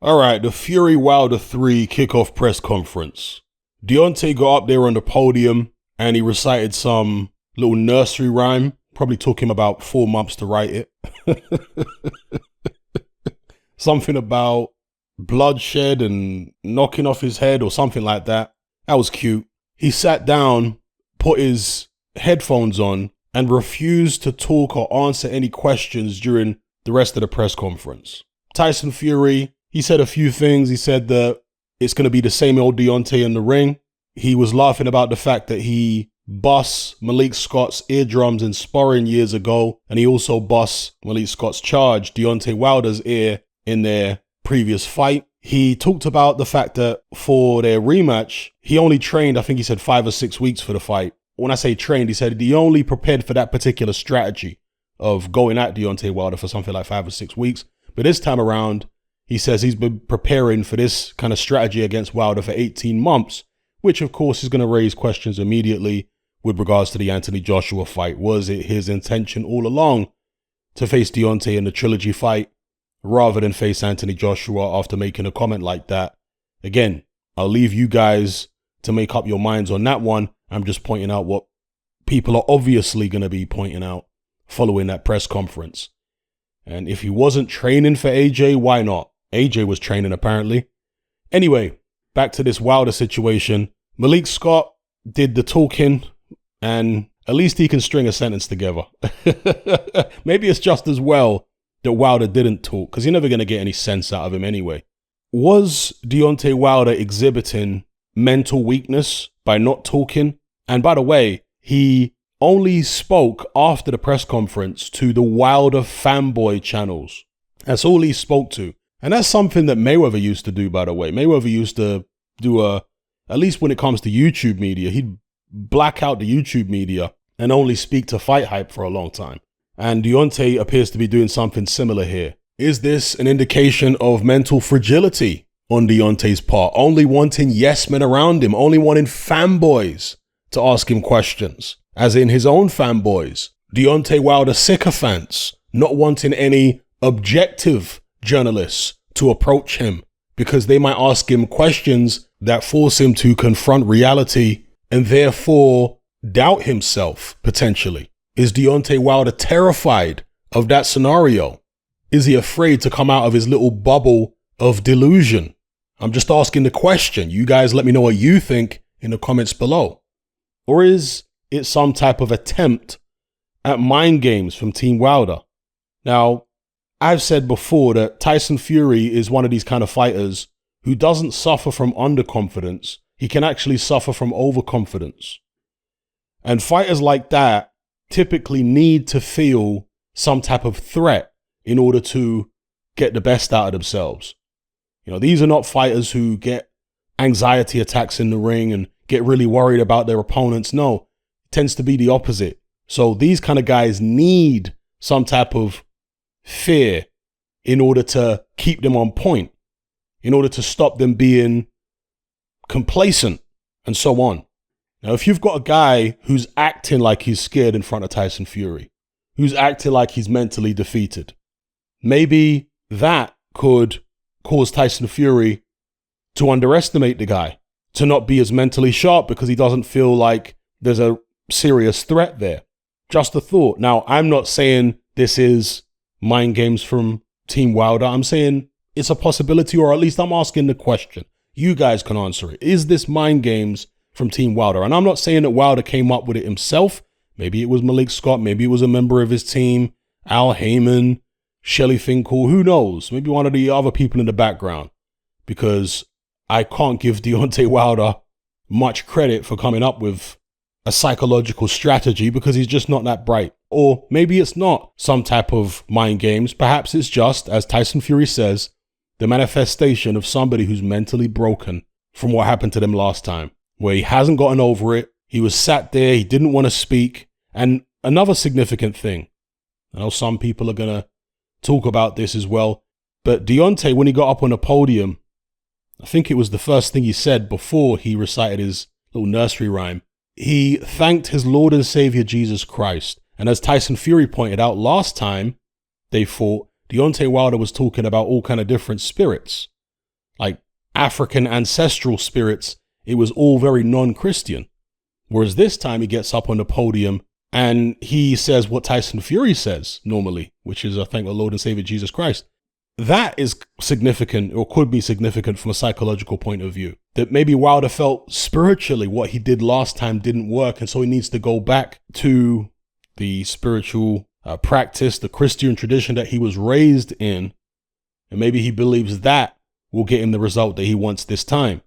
All right, the Fury Wilder 3 kickoff press conference. Deontay got up there on the podium and he recited some little nursery rhyme. Probably took him about 4 months to write it. Something about bloodshed and knocking off his head or something like that. That was cute. He sat down, put his headphones on, and refused to talk or answer any questions during the rest of the press conference. Tyson Fury, he said a few things. He said that it's going to be the same old Deontay in the ring. He was laughing about the fact that he bust Malik Scott's eardrums in sparring years ago, and he also bust Malik Scott's charge, Deontay Wilder's ear, in their previous fight. He talked about the fact that for their rematch, he only trained, I think he said 5 or 6 weeks for the fight. When I say trained, he said he only prepared for that particular strategy of going at Deontay Wilder for something like 5 or 6 weeks. But this time around, he says he's been preparing for this kind of strategy against Wilder for 18 months, which of course is going to raise questions immediately with regards to the Anthony Joshua fight. Was it his intention all along to face Deontay in the trilogy fight rather than face Anthony Joshua after making a comment like that? Again, I'll leave you guys to make up your minds on that one. I'm just pointing out what people are obviously going to be pointing out following that press conference. And if he wasn't training for AJ, why not? AJ was training apparently. Anyway, back to this Wilder situation. Malik Scott did the talking, and at least he can string a sentence together. Maybe it's just as well that Wilder didn't talk, because you're never going to get any sense out of him anyway. Was Deontay Wilder exhibiting mental weakness by not talking? And by the way, he only spoke after the press conference to the Wilder fanboy channels. That's all he spoke to. And that's something that Mayweather used to do, by the way. Mayweather used to do at least when it comes to YouTube media, he'd black out the YouTube media and only speak to Fight Hype for a long time. And Deontay appears to be doing something similar here. Is this an indication of mental fragility on Deontay's part? Only wanting yes men around him, only wanting fanboys to ask him questions, as in his own fanboys. Deontay Wilder sycophants, not wanting any objective journalists to approach him because they might ask him questions that force him to confront reality and therefore doubt himself, potentially. Is Deontay Wilder terrified of that scenario? Is he afraid to come out of his little bubble of delusion? I'm just asking the question. You guys let me know what you think in the comments below. Or is it some type of attempt at mind games from Team Wilder? Now, I've said before that Tyson Fury is one of these kind of fighters who doesn't suffer from underconfidence. He can actually suffer from overconfidence. And fighters like that typically need to feel some type of threat in order to get the best out of themselves. You know, these are not fighters who get anxiety attacks in the ring and get really worried about their opponents. No, it tends to be the opposite. So these kind of guys need some type of fear in order to keep them on point, in order to stop them being complacent and so on. Now, if you've got a guy who's acting like he's scared in front of Tyson Fury, who's acting like he's mentally defeated, maybe that could cause Tyson Fury to underestimate the guy, to not be as mentally sharp because he doesn't feel like there's a serious threat there. Just a thought. Now, I'm not saying this is mind games from Team Wilder. I'm saying it's a possibility, or at least I'm asking the question. You guys can answer it. Is this mind games from Team Wilder? And I'm not saying that Wilder came up with it himself. Maybe it was Malik Scott. Maybe it was a member of his team, Al Heyman, Shelly Finkel. Who knows? Maybe one of the other people in the background. Because I can't give Deontay Wilder much credit for coming up with a psychological strategy because he's just not that bright. Or maybe it's not some type of mind games. Perhaps it's just, as Tyson Fury says, the manifestation of somebody who's mentally broken from what happened to them last time, where he hasn't gotten over it. He was sat there. He didn't want to speak. And another significant thing, I know some people are going to talk about this as well, but Deontay, when he got up on the podium, I think it was the first thing he said before he recited his little nursery rhyme. He thanked his Lord and Savior, Jesus Christ. And as Tyson Fury pointed out last time they fought, Deontay Wilder was talking about all kind of different spirits. like African ancestral spirits, it was all very non-Christian. Whereas this time he gets up on the podium and he says what Tyson Fury says normally, which is, I thank the Lord and Savior Jesus Christ. That is significant, or could be significant from a psychological point of view. That maybe Wilder felt spiritually what he did last time didn't work, and so he needs to go back to the spiritual practice, the Christian tradition that he was raised in, and maybe he believes that will get him the result that he wants this time.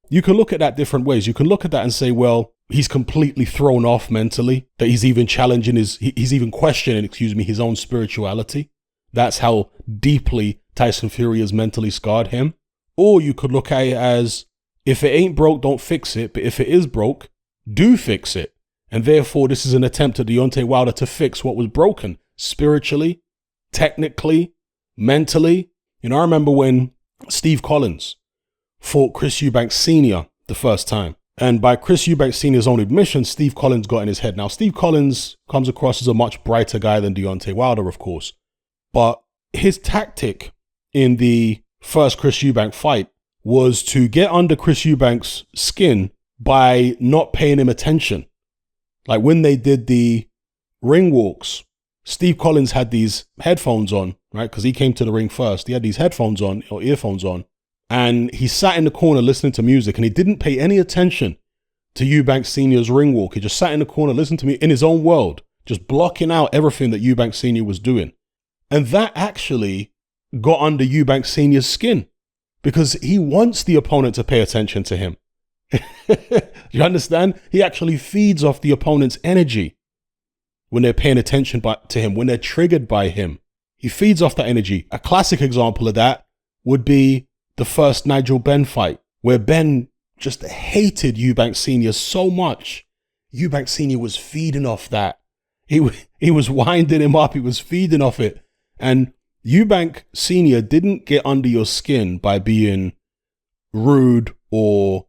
You can look at that different ways. You can look at that and say, well, he's completely thrown off mentally, that he's even challenging he's even questioning, his own spirituality. That's how deeply Tyson Fury has mentally scarred him. Or you could look at it as, if it ain't broke, don't fix it. But if it is broke, do fix it. And therefore, this is an attempt at Deontay Wilder to fix what was broken spiritually, technically, mentally. I remember when Steve Collins fought Chris Eubanks Sr. the first time. And by Chris Eubanks Sr.'s own admission, Steve Collins got in his head. Now, Steve Collins comes across as a much brighter guy than Deontay Wilder, of course. But his tactic in the first Chris Eubanks fight was to get under Chris Eubanks' skin by not paying him attention. Like when they did the ring walks, Steve Collins had these headphones on, right? Because he came to the ring first. He had these headphones on, or earphones on. And he sat in the corner listening to music, and he didn't pay any attention to Eubanks Sr.'s ring walk. He just sat in the corner, listening to me in his own world, just blocking out everything that Eubanks Sr. was doing. And that actually got under Eubanks Sr.'s skin because he wants the opponent to pay attention to him. You understand? He actually feeds off the opponent's energy when they're paying attention to him, when they're triggered by him. He feeds off that energy. A classic example of that would be the first Nigel Benn fight, where Ben just hated Eubanks Sr. so much. Eubanks Sr. was feeding off that. He was winding him up. He was feeding off it. And Eubank Sr. didn't get under your skin by being rude or,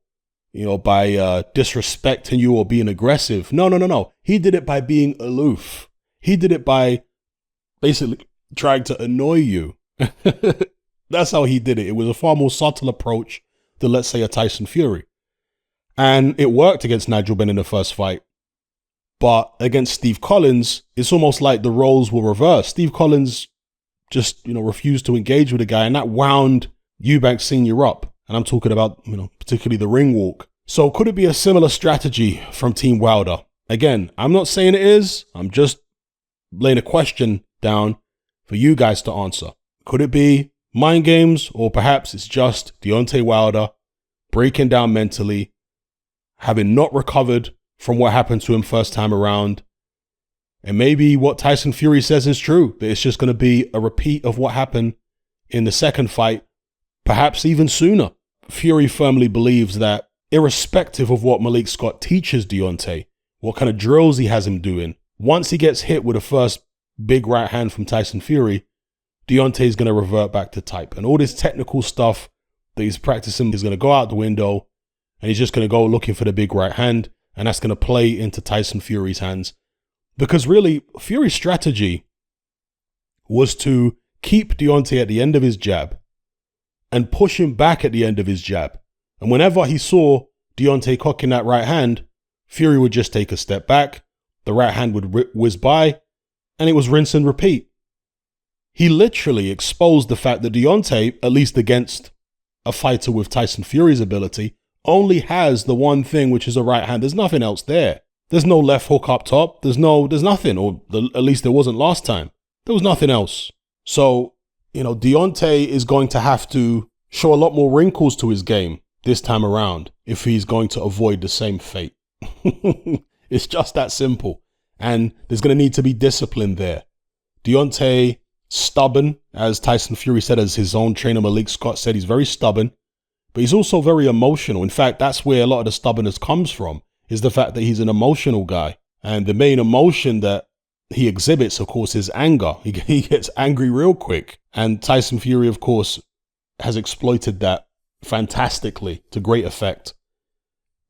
by disrespecting you or being aggressive. No. He did it by being aloof. He did it by basically trying to annoy you. That's how he did it. It was a far more subtle approach than, let's say, a Tyson Fury. And it worked against Nigel Benn in the first fight. But against Steve Collins, it's almost like the roles were reversed. Steve Collins just, refused to engage with the guy, and that wound Eubanks Sr. up. And I'm talking about, particularly the ring walk. So could it be a similar strategy from Team Wilder? Again, I'm not saying it is. I'm just laying a question down for you guys to answer. Could it be mind games, or perhaps it's just Deontay Wilder breaking down mentally, having not recovered from what happened to him first time around? And maybe what Tyson Fury says is true, that it's just going to be a repeat of what happened in the second fight, perhaps even sooner. Fury firmly believes that irrespective of what Malik Scott teaches Deontay, what kind of drills he has him doing, once he gets hit with a first big right hand from Tyson Fury, Deontay is going to revert back to type. And all this technical stuff that he's practicing is going to go out the window, and he's just going to go looking for the big right hand, and that's going to play into Tyson Fury's hands. Because really, Fury's strategy was to keep Deontay at the end of his jab and push him back at the end of his jab. And whenever he saw Deontay cocking that right hand, Fury would just take a step back, the right hand would whiz by, and it was rinse and repeat. He literally exposed the fact that Deontay, at least against a fighter with Tyson Fury's ability, only has the one thing, which is a right hand. There's nothing else there. There's no left hook up top. There's nothing, or at least there wasn't last time. There was nothing else. So, Deontay is going to have to show a lot more wrinkles to his game this time around if he's going to avoid the same fate. It's just that simple. And there's going to need to be discipline there. Deontay, stubborn, as Tyson Fury said, as his own trainer Malik Scott said, he's very stubborn, but he's also very emotional. In fact, that's where a lot of the stubbornness comes from, is the fact that he's an emotional guy. And the main emotion that he exhibits, of course, is anger. He gets angry real quick. And Tyson Fury, of course, has exploited that fantastically to great effect.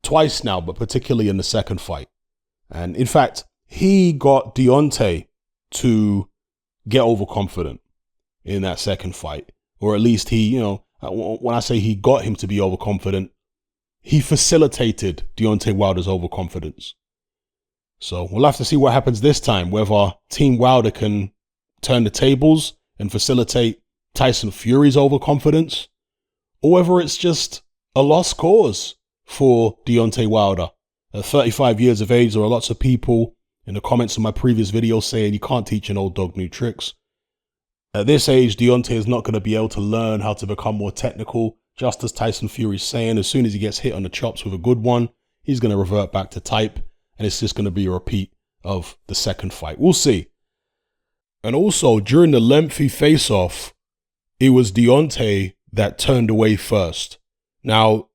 Twice now, but particularly in the second fight. And in fact, he got Deontay to get overconfident in that second fight. Or at least he, When I say he got him to be overconfident, he facilitated Deontay Wilder's overconfidence. So we'll have to see what happens this time, whether Team Wilder can turn the tables and facilitate Tyson Fury's overconfidence, or whether it's just a lost cause for Deontay Wilder. At 35 years of age, there are lots of people in the comments of my previous video saying you can't teach an old dog new tricks. At this age, Deontay is not going to be able to learn how to become more technical. Just as Tyson Fury's saying, as soon as he gets hit on the chops with a good one, he's going to revert back to type, and it's just going to be a repeat of the second fight. We'll see. And also, during the lengthy face-off, it was Deontay that turned away first. Now,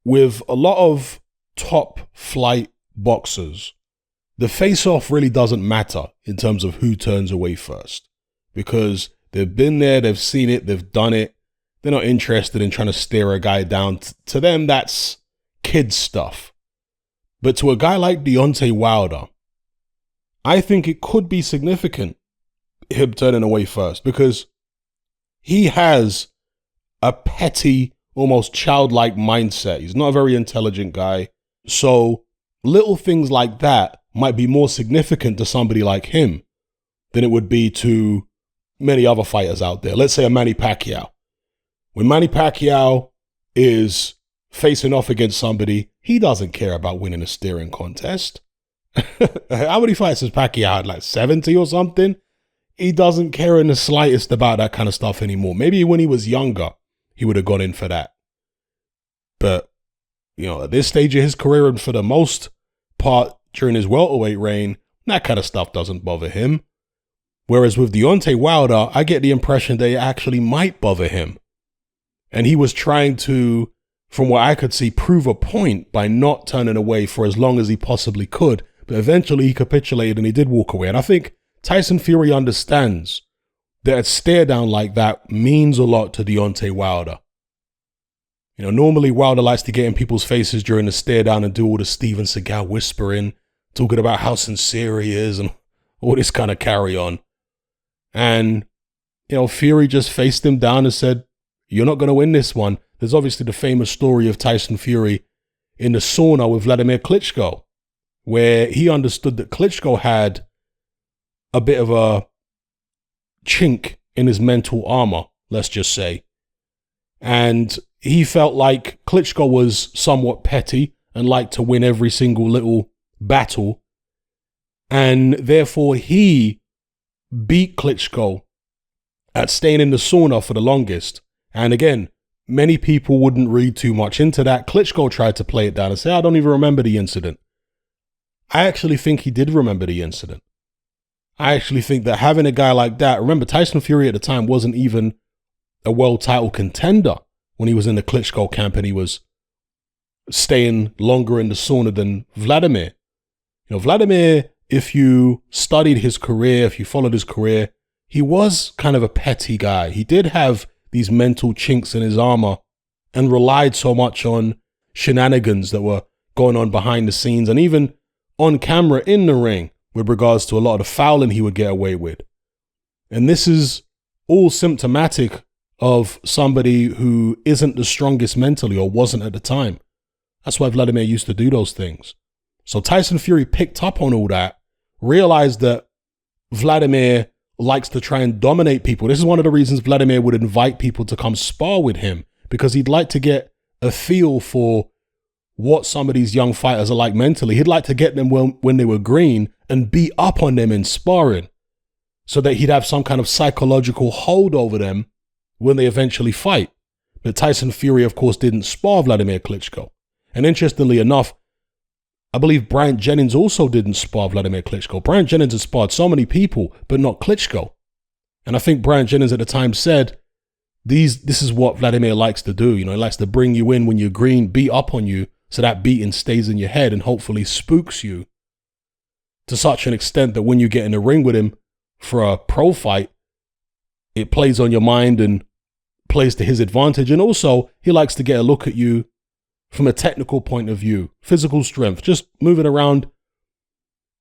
with a lot of top flight boxers, the face-off really doesn't matter in terms of who turns away first, because they've been there, they've seen it, they've done it. They're not interested in trying to stare a guy down. To them, that's kid stuff. But to a guy like Deontay Wilder, I think it could be significant, him turning away first, because he has a petty, almost childlike mindset. He's not a very intelligent guy. So little things like that might be more significant to somebody like him than it would be to many other fighters out there. Let's say a Manny Pacquiao. When Manny Pacquiao is facing off against somebody, he doesn't care about winning a staring contest. How many fights has Pacquiao had? Like 70 or something? He doesn't care in the slightest about that kind of stuff anymore. Maybe when he was younger, he would have gone in for that. But, you know, at this stage of his career, and for the most part during his welterweight reign, that kind of stuff doesn't bother him. Whereas with Deontay Wilder, I get the impression that it actually might bother him. And he was trying to, from what I could see, prove a point by not turning away for as long as he possibly could. But eventually he capitulated and he did walk away. And I think Tyson Fury understands that a stare down like that means a lot to Deontay Wilder. You know, normally Wilder likes to get in people's faces during the stare down and do all the Steven Seagal whispering, talking about how sincere he is and all this kind of carry on. And, you know, Fury just faced him down and said, "You're not going to win this one." There's obviously the famous story of Tyson Fury in the sauna with Vladimir Klitschko, where he understood that Klitschko had a bit of a chink in his mental armor, let's just say. And he felt like Klitschko was somewhat petty and liked to win every single little battle. And therefore he beat Klitschko at staying in the sauna for the longest. And again, many people wouldn't read too much into that. Klitschko tried to play it down and say, "I don't even remember the incident." I actually think he did remember the incident. I actually think that having a guy like that, remember Tyson Fury at the time wasn't even a world title contender when he was in the Klitschko camp and he was staying longer in the sauna than Vladimir. You know, Vladimir, if you studied his career, if you followed his career, he was kind of a petty guy. He did have these mental chinks in his armor and relied so much on shenanigans that were going on behind the scenes and even on camera in the ring with regards to a lot of the fouling he would get away with. And this is all symptomatic of somebody who isn't the strongest mentally or wasn't at the time. That's why Vladimir used to do those things. So Tyson Fury picked up on all that, realized that Vladimir likes to try and dominate people. This is one of the reasons Vladimir would invite people to come spar with him, because he'd like to get a feel for what some of these young fighters are like mentally. He'd like to get them when they were green and beat up on them in sparring so that he'd have some kind of psychological hold over them when they eventually fight. But Tyson Fury, of course, didn't spar Vladimir Klitschko. And interestingly enough, I believe Bryant Jennings also didn't spar Vladimir Klitschko. Bryant Jennings had sparred so many people, but not Klitschko. And I think Bryant Jennings at the time said, this is what Vladimir likes to do. You know, he likes to bring you in when you're green, beat up on you, so that beating stays in your head and hopefully spooks you to such an extent that when you get in the ring with him for a pro fight, it plays on your mind and plays to his advantage. And also, he likes to get a look at you from a technical point of view, physical strength, just moving around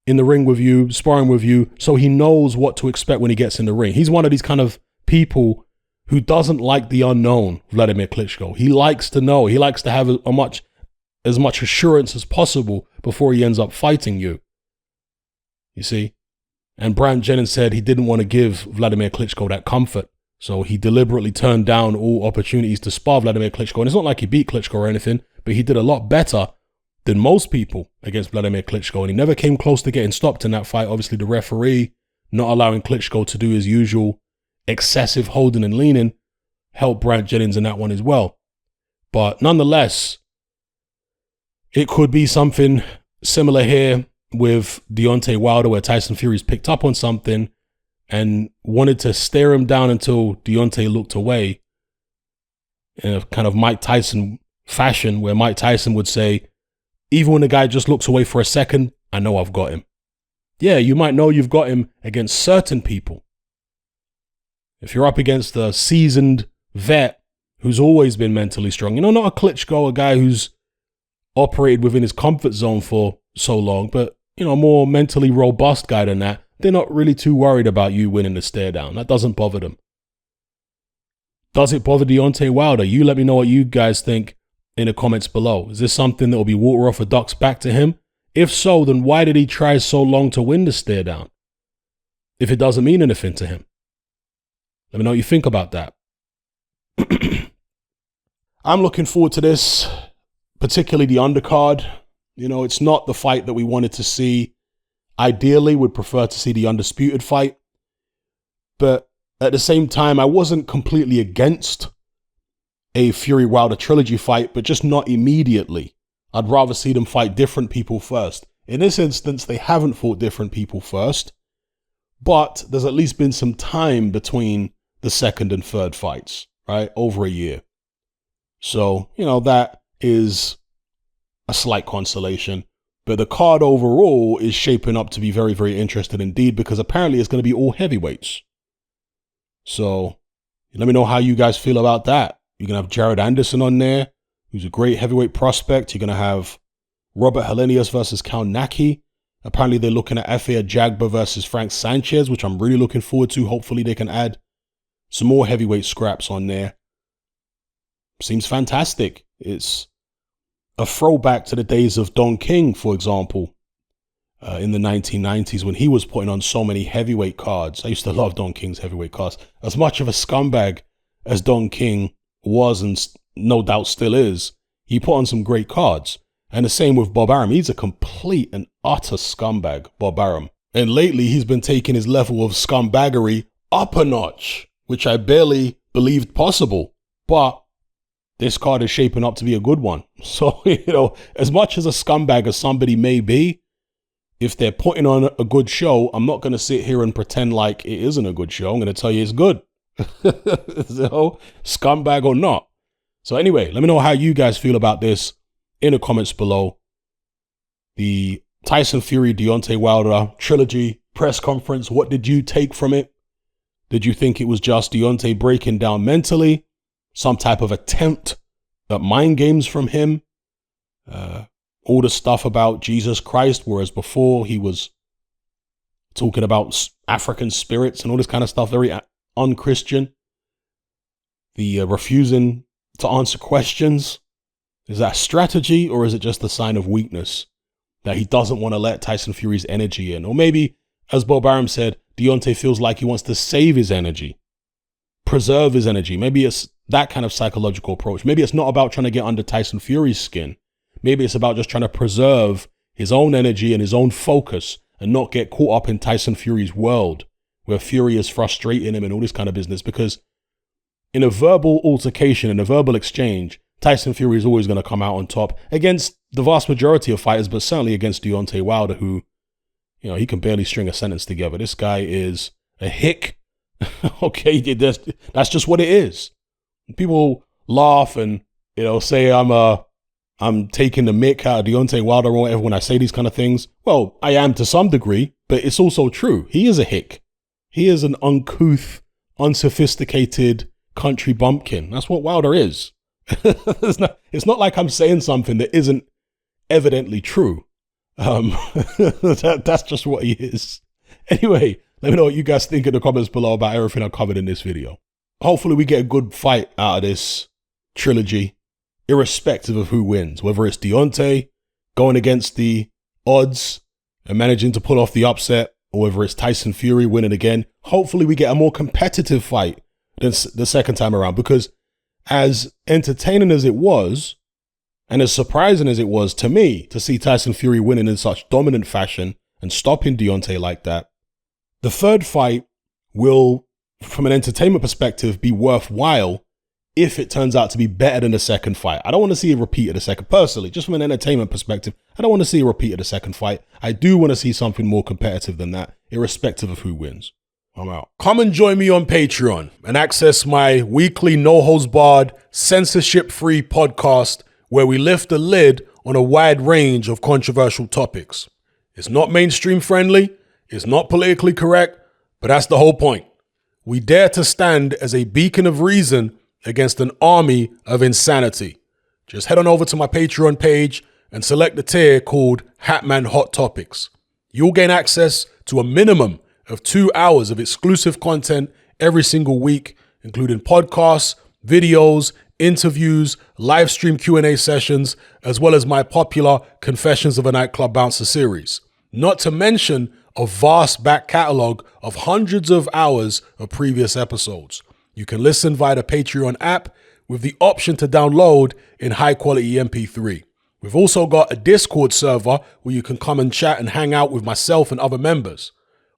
in the ring with you, sparring with you, so he knows what to expect when he gets in the ring. He's one of these kind of people who doesn't like the unknown, Vladimir Klitschko. He likes to know. He likes to have as much assurance as possible before he ends up fighting you. You see? And Bram Jennings said he didn't want to give Vladimir Klitschko that comfort. So he deliberately turned down all opportunities to spar Vladimir Klitschko. And it's not like he beat Klitschko or anything, but he did a lot better than most people against Vladimir Klitschko. And he never came close to getting stopped in that fight. Obviously, the referee not allowing Klitschko to do his usual excessive holding and leaning helped Bram Jennings in that one as well. But nonetheless, it could be something similar here with Deontay Wilder, where Tyson Fury's picked up on something and wanted to stare him down until Deontay looked away in a kind of Mike Tyson fashion, where Mike Tyson would say, even when the guy just looks away for a second, I know I've got him. Yeah, you might know you've got him against certain people. If you're up against a seasoned vet who's always been mentally strong, not a Klitschko, a guy who's operated within his comfort zone for so long, but, a more mentally robust guy than that, they're not really too worried about you winning the stare down. That doesn't bother them. Does it bother Deontay Wilder? You let me know what you guys think in the comments below. Is this something that will be water off a duck's back to him? If so, then why did he try so long to win the stare down if it doesn't mean anything to him? Let me know what you think about that. I'm looking forward to this, particularly the undercard. It's not the fight that we wanted to see. Ideally, would prefer to see the undisputed fight. But at the same time, I wasn't completely against a Fury-Wilder trilogy fight, but just not immediately. I'd rather see them fight different people first. In this instance, they haven't fought different people first, but there's at least been some time between the second and third fights, right? Over a year. So, that is a slight consolation. But the card overall is shaping up to be very, very interesting indeed, because apparently it's going to be all heavyweights. So let me know how you guys feel about that. You're going to have Jared Anderson on there, who's a great heavyweight prospect. You're going to have Robert Helenius versus Cal Naki. Apparently they're looking at Efe Ajagba versus Frank Sanchez, which I'm really looking forward to. Hopefully they can add some more heavyweight scraps on there. Seems fantastic. It's a throwback to the days of Don King, for example, in the 1990s when he was putting on so many heavyweight cards. I used to love Don King's heavyweight cards. As much of a scumbag as Don King was, and no doubt still is, he put on some great cards. And the same with Bob Arum. He's a complete and utter scumbag, Bob Arum. And lately he's been taking his level of scumbaggery up a notch, which I barely believed possible. But this card is shaping up to be a good one. So, as much as a scumbag as somebody may be, if they're putting on a good show, I'm not going to sit here and pretend like it isn't a good show. I'm going to tell you it's good. So, scumbag or not. So anyway, let me know how you guys feel about this in the comments below. The Tyson Fury, Deontay Wilder trilogy press conference, what did you take from it? Did you think it was just Deontay breaking down mentally? Some type of attempt at mind games from him? All the stuff about Jesus Christ, whereas before he was talking about African spirits and all this kind of stuff, very un-Christian. The refusing to answer questions. Is that strategy, or is it just a sign of weakness that he doesn't want to let Tyson Fury's energy in? Or maybe, as Bob Arum said, Deontay feels like he wants to save his energy, preserve his energy. Maybe it's that kind of psychological approach. Maybe it's not about trying to get under Tyson Fury's skin. Maybe it's about just trying to preserve his own energy and his own focus and not get caught up in Tyson Fury's world where Fury is frustrating him and all this kind of business. Because in a verbal altercation, in a verbal exchange, Tyson Fury is always going to come out on top against the vast majority of fighters, but certainly against Deontay Wilder, who, he can barely string a sentence together. This guy is a hick. Okay, that's just what it is. People laugh and, say I'm taking the mick out of Deontay Wilder or whatever when I say these kind of things. Well, I am to some degree, but it's also true. He is a hick. He is an uncouth, unsophisticated country bumpkin. That's what Wilder is. It's not like I'm saying something that isn't evidently true. That's just what he is. Anyway, let me know what you guys think in the comments below about everything I covered in this video. hopefully we get a good fight out of this trilogy, irrespective of who wins, whether it's Deontay going against the odds and managing to pull off the upset, or whether it's Tyson Fury winning again. Hopefully we get a more competitive fight than the second time around, because as entertaining as it was, and as surprising as it was to me to see Tyson Fury winning in such dominant fashion and stopping Deontay like that, the third fight will, from an entertainment perspective, be worthwhile if it turns out to be better than the second fight. I don't want to see a repeat of the second, personally, just from an entertainment perspective. I don't want to see a repeat of the second fight. I do want to see something more competitive than that, irrespective of who wins. I'm out. Come and join me on Patreon and access my weekly no-holds-barred, censorship-free podcast where we lift the lid on a wide range of controversial topics. It's not mainstream friendly, it's not politically correct, but that's the whole point. We dare to stand as a beacon of reason against an army of insanity. Just head on over to my Patreon page and select the tier called Hatman Hot Topics. You'll gain access to a minimum of 2 hours of exclusive content every single week, including podcasts, videos, interviews, live stream Q&A sessions, as well as my popular Confessions of a Nightclub Bouncer series. Not to mention a vast back catalog of hundreds of hours of previous episodes. You can listen via the Patreon app with the option to download in high quality MP3. We've also got a Discord server where you can come and chat and hang out with myself and other members.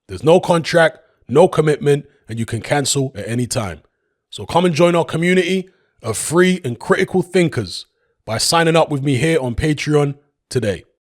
There's no contract, no commitment, and you can cancel at any time. So come and join our community of free and critical thinkers by signing up with me here on Patreon today.